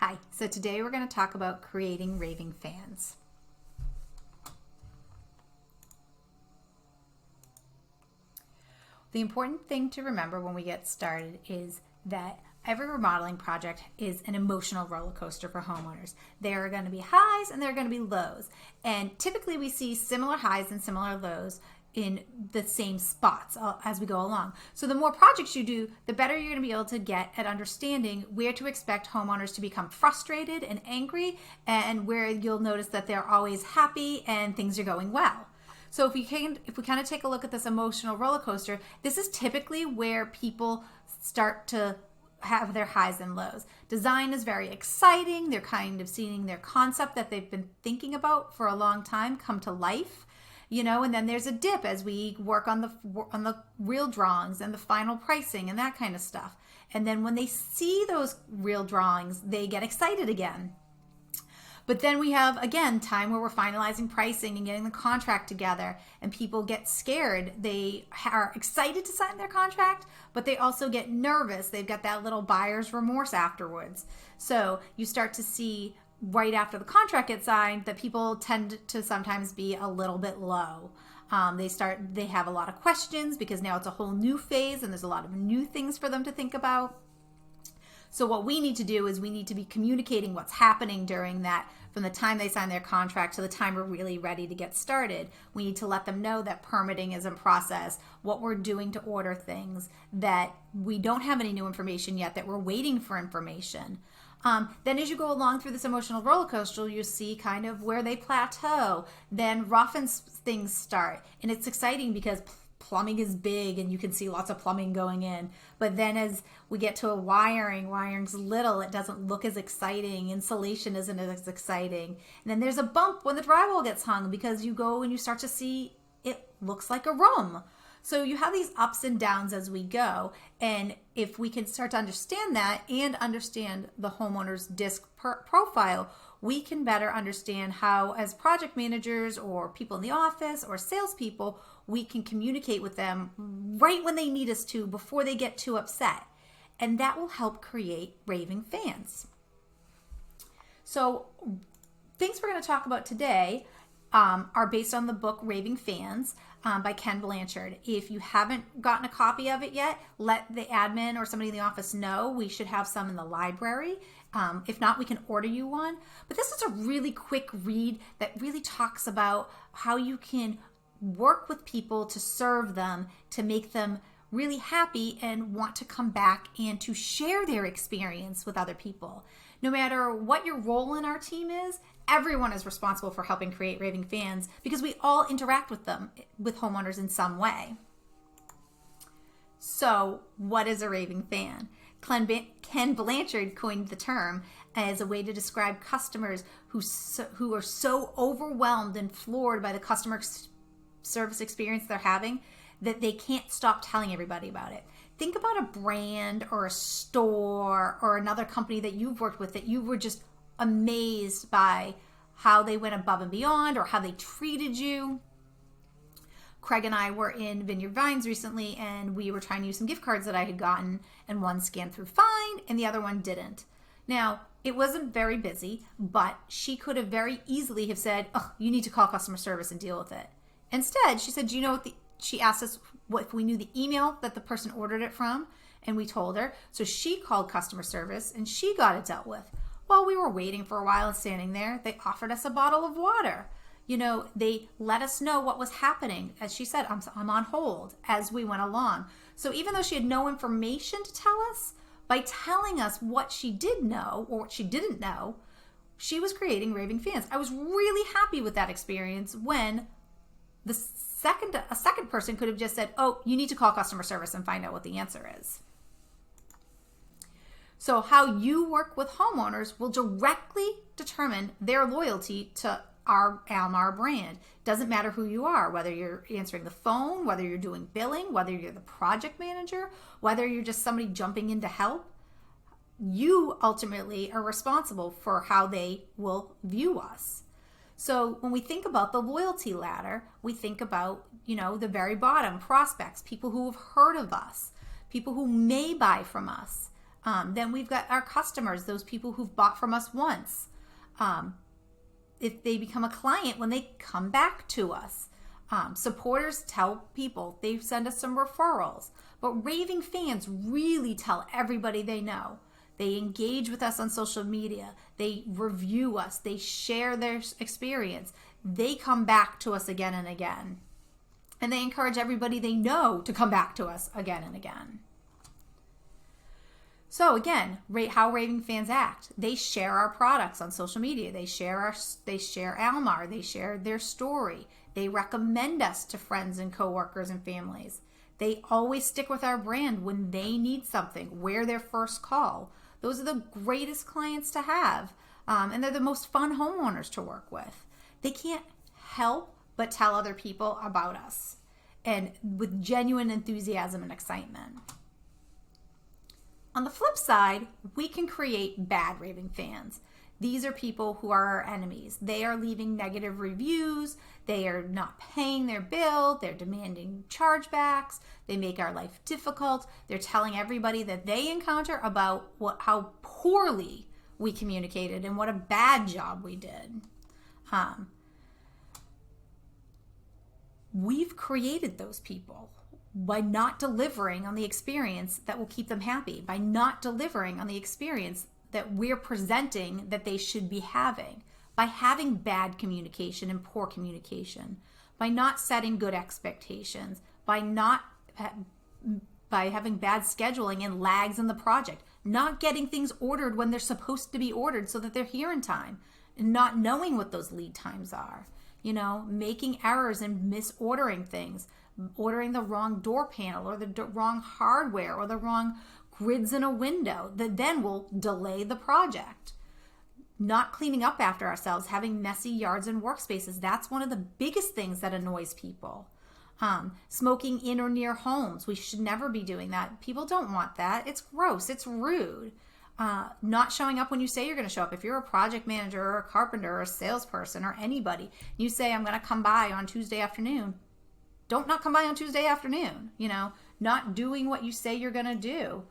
Hi, so today we're going to talk about creating raving fans. The important thing to remember when we get started is that every remodeling project is an emotional roller coaster for homeowners. There are going to be highs and there are going to be lows. And typically we see similar highs and similar lows in the same spots as we go along. So the more projects you do, the better you're going to be able to get at understanding where to expect homeowners to become frustrated and angry, and where you'll notice that they're always happy and things are going well. So if we kind of take a look at this emotional roller coaster, this is typically where people start to have their highs and lows. Design is very exciting. They're kind of seeing their concept that they've been thinking about for a long time come to life. And then there's a dip as we work on the real drawings and the final pricing and that kind of stuff. And then when they see those real drawings, they get excited again. But then we have, again, time where we're finalizing pricing and getting the contract together, and people get scared. They are excited to sign their contract, but they also get nervous. They've got that little buyer's remorse afterwards. So you start to see right after the contract gets signed that people tend to sometimes be a little bit low. They have a lot of questions because now it's a whole new phase and there's a lot of new things for them to think about. So what we need to do is we need to be communicating what's happening during that, from the time they sign their contract to the time we're really ready to get started. We need to let them know that permitting is in process, what we're doing to order things, that we don't have any new information yet, that we're waiting for information. Then as you go along through this emotional roller coaster, you see kind of where they plateau. Then rough and things start. And it's exciting because plumbing is big and you can see lots of plumbing going in. But then as we get to wiring's little, it doesn't look as exciting. Insulation isn't as exciting. And then there's a bump when the drywall gets hung because you go and you start to see it looks like a room. So you have these ups and downs as we go. And if we can start to understand that and understand the homeowner's disc profile, we can better understand how, as project managers or people in the office or salespeople, we can communicate with them right when they need us to before they get too upset. And that will help create raving fans. So things we're going to talk about today are based on the book Raving Fans by Ken Blanchard. If you haven't gotten a copy of it yet, let the admin or somebody in the office know. We should have some in the library. If not, we can order you one. But this is a really quick read that really talks about how you can work with people to serve them, to make them really happy and want to come back and to share their experience with other people. No matter what your role in our team is, everyone is responsible for helping create raving fans because we all interact with them, with homeowners in some way. So what is a raving fan? Ken Blanchard coined the term as a way to describe customers who are so overwhelmed and floored by the customer service experience they're having that they can't stop telling everybody about it. Think about a brand or a store or another company that you've worked with that you were just amazed by how they went above and beyond or how they treated you. Craig and I were in Vineyard Vines recently and we were trying to use some gift cards that I had gotten, and one scanned through fine and the other one didn't. Now, it wasn't very busy, but she could have very easily have said, "Oh, you need to call customer service and deal with it." Instead, she said, she asked us if we knew the email that the person ordered it from, and we told her. So she called customer service and she got it dealt with. While we were waiting for a while and standing there, they offered us a bottle of water. They let us know what was happening. As she said, I'm on hold as we went along. So even though she had no information to tell us, by telling us what she did know or what she didn't know, she was creating raving fans. I was really happy with that experience when a second person could have just said, "Oh, you need to call customer service and find out what the answer is." So how you work with homeowners will directly determine their loyalty to our Almar brand. Doesn't matter who you are, whether you're answering the phone, whether you're doing billing, whether you're the project manager, whether you're just somebody jumping in to help. You ultimately are responsible for how they will view us. So when we think about the loyalty ladder, we think about, the very bottom, prospects, people who have heard of us, people who may buy from us. Then we've got our customers, those people who've bought from us once. If they become a client, when they come back to us. Supporters tell people, they send us some referrals. But raving fans really tell everybody they know. They engage with us on social media. They review us. They share their experience. They come back to us again and again. And they encourage everybody they know to come back to us again and again. So again, how raving fans act. They share our products on social media. They share Almar. They share their story. They recommend us to friends and coworkers and families. They always stick with our brand when they need something. We're their first call. Those are the greatest clients to have. And they're the most fun homeowners to work with. They can't help but tell other people about us, and with genuine enthusiasm and excitement. On the flip side, we can create bad raving fans. These are people who are our enemies. They are leaving negative reviews. They are not paying their bill. They're demanding chargebacks. They make our life difficult. They're telling everybody that they encounter about how poorly we communicated and what a bad job we did. We've created those people by not delivering on the experience that will keep them happy, by not delivering on the experience that we're presenting that they should be having, by having bad communication and poor communication, by not setting good expectations, by having bad scheduling and lags in the project, not getting things ordered when they're supposed to be ordered so that they're here in time, and not knowing what those lead times are, making errors and misordering things, ordering the wrong door panel or the wrong hardware or the wrong grids in a window that then will delay the project. Not cleaning up after ourselves, having messy yards and workspaces. That's one of the biggest things that annoys people. Smoking in or near homes. We should never be doing that. People don't want that. It's gross. It's rude. Not showing up when you say you're going to show up. If you're a project manager or a carpenter or a salesperson or anybody, you say, I'm going to come by on Tuesday afternoon. Don't not come by on Tuesday afternoon. Not doing what you say you're going to do.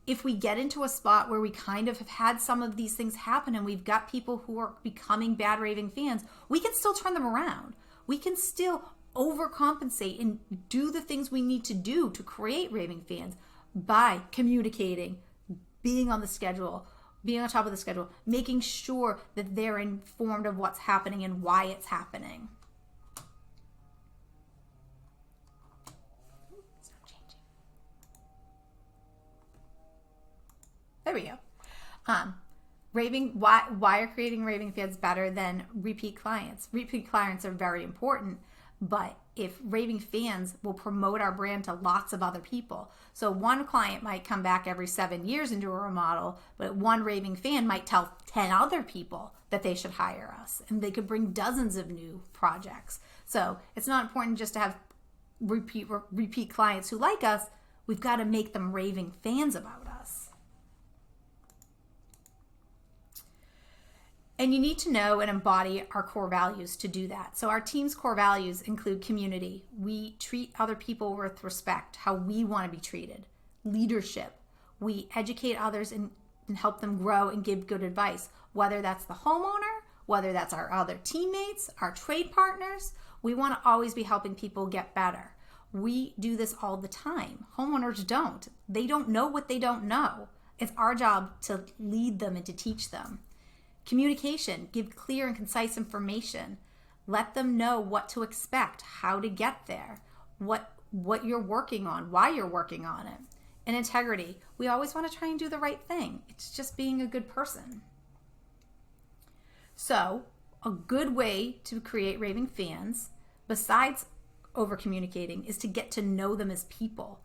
If we get into a spot where we kind of have had some of these things happen and we've got people who are becoming bad raving fans, we can still turn them around. We can still overcompensate and do the things we need to do to create raving fans by communicating, being on the schedule, being on top of the schedule, making sure that they're informed of what's happening and why it's happening. There we go. Why are creating raving fans better than repeat clients? Repeat clients are very important, but if raving fans will promote our brand to lots of other people. So one client might come back every 7 years and do a remodel, but one raving fan might tell 10 other people that they should hire us, and they could bring dozens of new projects. So it's not important just to have repeat clients who like us. We've got to make them raving fans about us. And you need to know and embody our core values to do that. So our team's core values include community. We treat other people with respect, how we want to be treated. Leadership. We educate others and help them grow and give good advice, whether that's the homeowner, whether that's our other teammates, our trade partners. We want to always be helping people get better. We do this all the time. Homeowners don't. They don't know what they don't know. It's our job to lead them and to teach them. Communication, give clear and concise information. Let them know what to expect, how to get there, what you're working on, why you're working on it. And integrity, we always want to try and do the right thing. It's just being a good person. So, a good way to create raving fans, besides over communicating, is to get to know them as people.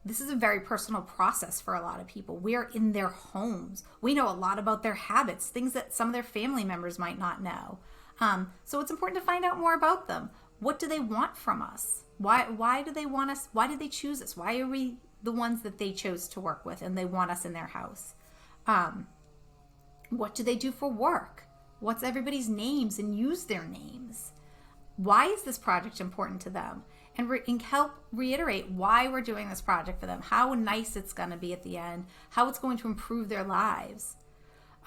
This is a very personal process for a lot of people. We are in their homes. We know a lot about their habits, things that some of their family members might not know. So it's important to find out more about them. What do they want from us? Why do they want us? Why did they choose us? Why are we the ones that they chose to work with and they want us in their house? What do they do for work? What's everybody's names and use their names? Why is this project important to them? and help reiterate why we're doing this project for them, how nice it's going to be at the end, how it's going to improve their lives.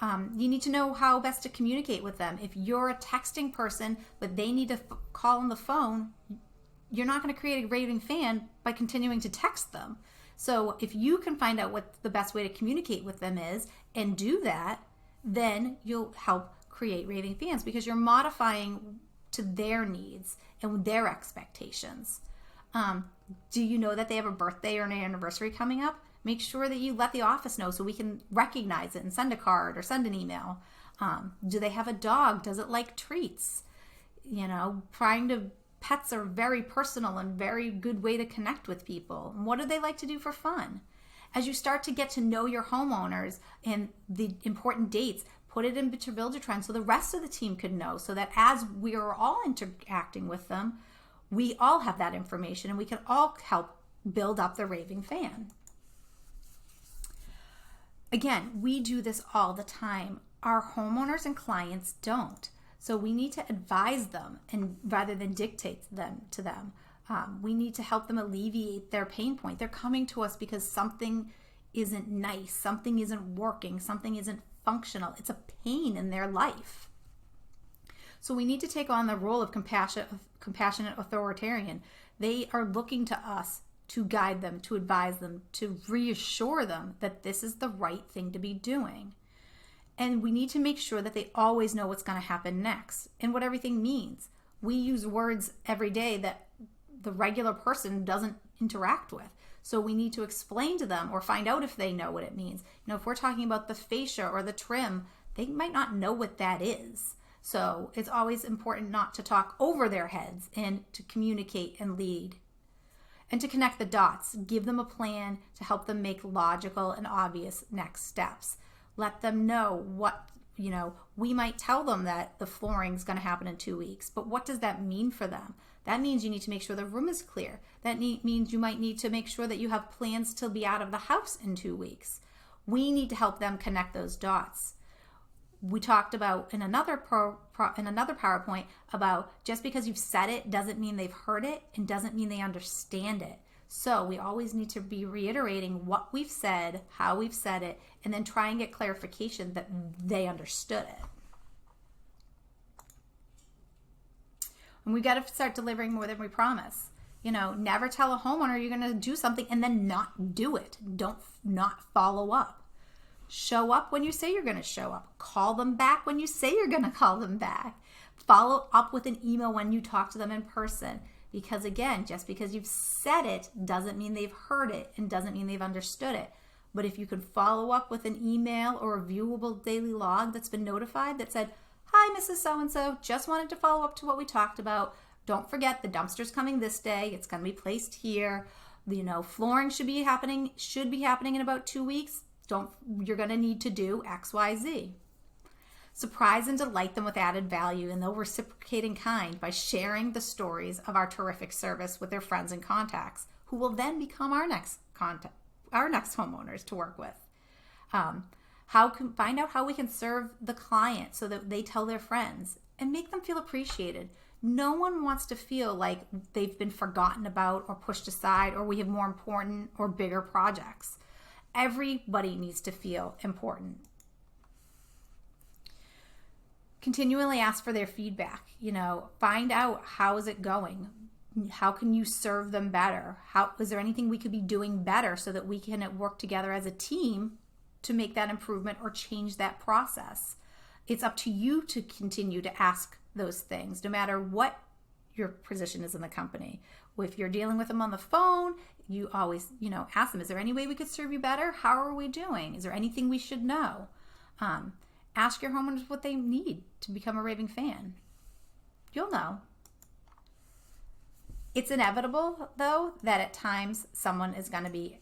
You need to know how best to communicate with them. If you're a texting person, but they need to call on the phone, you're not going to create a raving fan by continuing to text them. So if you can find out what the best way to communicate with them is and do that, then you'll help create raving fans because you're modifying to their needs and their expectations. Do you know that they have a birthday or an anniversary coming up? Make sure that you let the office know so we can recognize it and send a card or send an email. Do they have a dog? Does it like treats? Pets are very personal and very good way to connect with people. And what do they like to do for fun? As you start to get to know your homeowners and the important dates, put it into Build-A-Trend so the rest of the team could know, so that as we are all interacting with them, we all have that information and we can all help build up the raving fan. Again, we do this all the time. Our homeowners and clients don't. So we need to advise them, and rather than dictate them to them. We need to help them alleviate their pain point. They're coming to us because something isn't nice, something isn't working, something isn't functional. It's a pain in their life. So we need to take on the role of compassionate authoritarian. They are looking to us to guide them, to advise them, to reassure them that this is the right thing to be doing. And we need to make sure that they always know what's going to happen next and what everything means. We use words every day that the regular person doesn't interact with. So we need to explain to them or find out if they know what it means. If we're talking about the fascia or the trim, they might not know what that is. So it's always important not to talk over their heads and to communicate and lead. And to connect the dots, give them a plan to help them make logical and obvious next steps. Let them know what, we might tell them that the flooring is going to happen in 2 weeks, but what does that mean for them? That means you need to make sure the room is clear. That means you might need to make sure that you have plans to be out of the house in 2 weeks. We need to help them connect those dots. We talked about in another PowerPoint about just because you've said it doesn't mean they've heard it and doesn't mean they understand it. So we always need to be reiterating what we've said, how we've said it, and then try and get clarification that they understood it. And we've got to start delivering more than we promise. Never tell a homeowner you're going to do something and then not do it. Don't not follow up. Show up when you say you're going to show up. Call them back when you say you're going to call them back. Follow up with an email when you talk to them in person. Because again, just because you've said it doesn't mean they've heard it and doesn't mean they've understood it. But if you could follow up with an email or a viewable daily log that's been notified that said, "Hi, Mrs. So-and-so, just wanted to follow up to what we talked about. Don't forget the dumpster's coming this day. It's going to be placed here. Flooring should be happening in about 2 weeks. You're going to need to do X, Y, Z." Surprise and delight them with added value, and they'll reciprocate in kind by sharing the stories of our terrific service with their friends and contacts, who will then become our next homeowners to work with. Find out how we can serve the client so that they tell their friends and make them feel appreciated. No one wants to feel like they've been forgotten about or pushed aside, or we have more important or bigger projects. Everybody needs to feel important. Continually ask for their feedback. Find out, how is it going? How can you serve them better? Is there anything we could be doing better so that we can work together as a team to make that improvement or change that process? It's up to you to continue to ask those things, no matter what your position is in the company. If you're dealing with them on the phone, you always, ask them, is there any way we could serve you better? How are we doing? Is there anything we should know? Ask your homeowners what they need to become a raving fan. You'll know. It's inevitable, though, that at times someone is going to be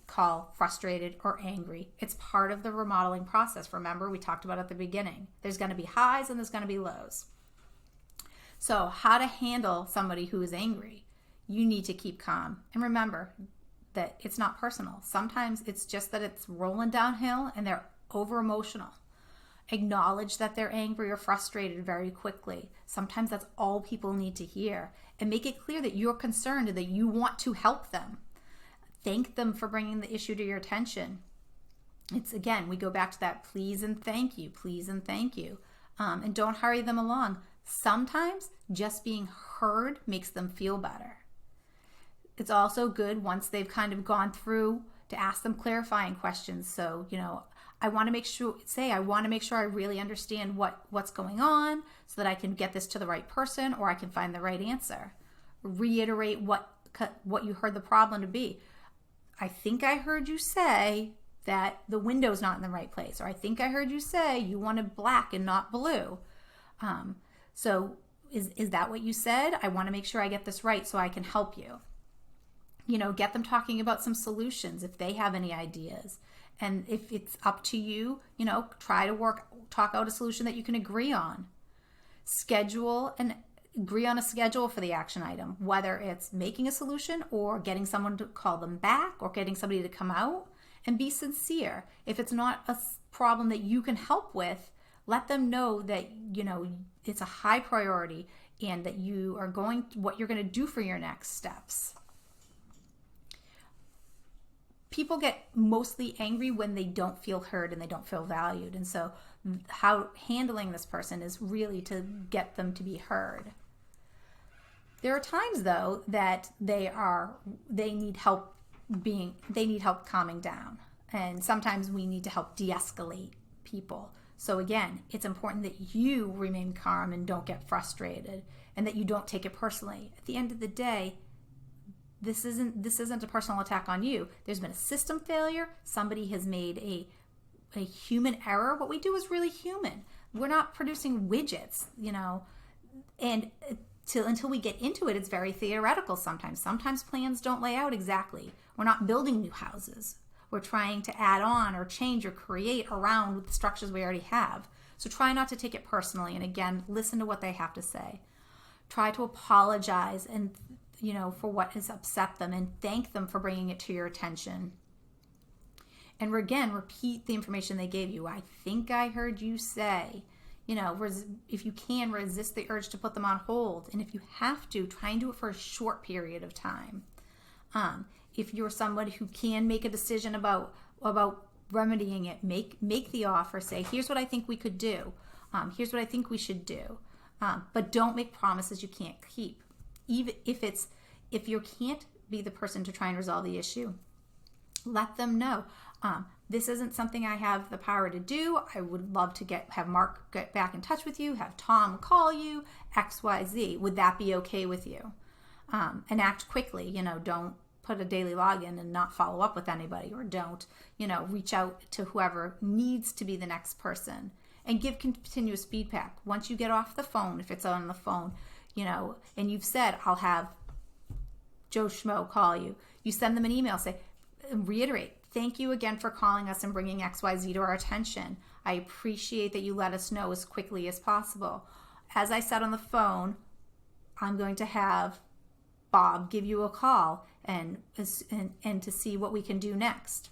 frustrated or angry. It's part of the remodeling process. Remember, we talked about at the beginning. There's going to be highs and there's going to be lows. So how to handle somebody who is angry? You need to keep calm. And remember that it's not personal. Sometimes it's just that it's rolling downhill and they're over emotional. Acknowledge that they're angry or frustrated very quickly. Sometimes that's all people need to hear. And make it clear that you're concerned and that you want to help them. Thank them for bringing the issue to your attention. It's, again, we go back to that please and thank you, please and thank you. And don't hurry them along. Sometimes just being heard makes them feel better. It's also good once they've kind of gone through to ask them clarifying questions. So, I want to make sure I really understand what's going on so that I can get this to the right person or I can find the right answer. Reiterate what you heard the problem to be. I think I heard you say that the window's not in the right place, or I think I heard you say you wanted black and not blue. So is that what you said? I want to make sure I get this right so I can help you. Get them talking about some solutions if they have any ideas. And if it's up to you, try to talk out a solution that you can agree on. Agree on a schedule for the action item, whether it's making a solution or getting someone to call them back or getting somebody to come out, and be sincere. If it's not a problem that you can help with, let them know that, it's a high priority and that what you're going to do for your next steps. People get mostly angry when they don't feel heard and they don't feel valued. And so how handling this person is really to get them to be heard. There are times though that they need help calming down. And sometimes we need to help de-escalate people. So again, it's important that you remain calm and don't get frustrated and that you don't take it personally. At the end of the day, this isn't a personal attack on you. There's been a system failure. Somebody has made a human error. What we do is really human. We're not producing widgets, and until we get into it, it's very theoretical sometimes. Sometimes plans don't lay out exactly. We're not building new houses. We're trying to add on or change or create around with the structures we already have. So try not to take it personally. And again, listen to what they have to say. Try to apologize and for what has upset them and thank them for bringing it to your attention. And again, repeat the information they gave you. I think I heard you say, if you can, resist the urge to put them on hold. And if you have to, try and do it for a short period of time. If you're somebody who can make a decision about remedying it, make the offer. Say, here's what I think we could do. Here's what I think we should do. But don't make promises you can't keep. Even if you can't be the person to try and resolve the issue, let them know. This isn't something I have the power to do. I would love to have Mark get back in touch with you, have Tom call you, XYZ. Would that be okay with you? And act quickly. Don't put a daily login and not follow up with anybody, or don't, reach out to whoever needs to be the next person, and give continuous feedback. Once you get off the phone, if it's on the phone, and you've said, I'll have Joe Schmo call you. You send them an email, reiterate, thank you again for calling us and bringing XYZ to our attention. I appreciate that you let us know as quickly as possible. As I said on the phone, I'm going to have Bob give you a call and to see what we can do next.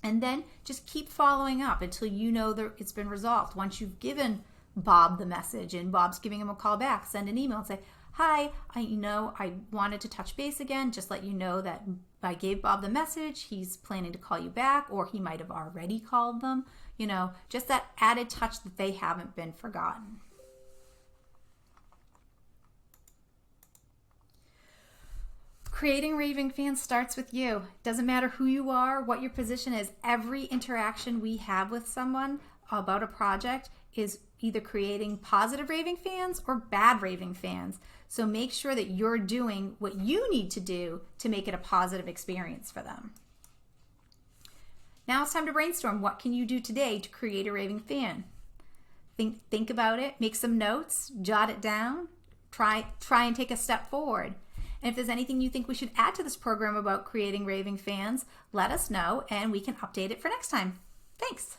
And then just keep following up until you know that it's been resolved. Once you've given Bob the message and Bob's giving him a call back, send an email and say, hi, I wanted to touch base again, just let you know that I gave Bob the message, he's planning to call you back, or he might have already called them, just that added touch that they haven't been forgotten. Creating raving fans starts with you. Doesn't matter who you are, what your position is. Every interaction we have with someone about a project is either creating positive raving fans or bad raving fans. So make sure that you're doing what you need to do to make it a positive experience for them. Now it's time to brainstorm. What can you do today to create a raving fan? Think about it, make some notes, jot it down, try and take a step forward. And if there's anything you think we should add to this program about creating raving fans, let us know and we can update it for next time. Thanks.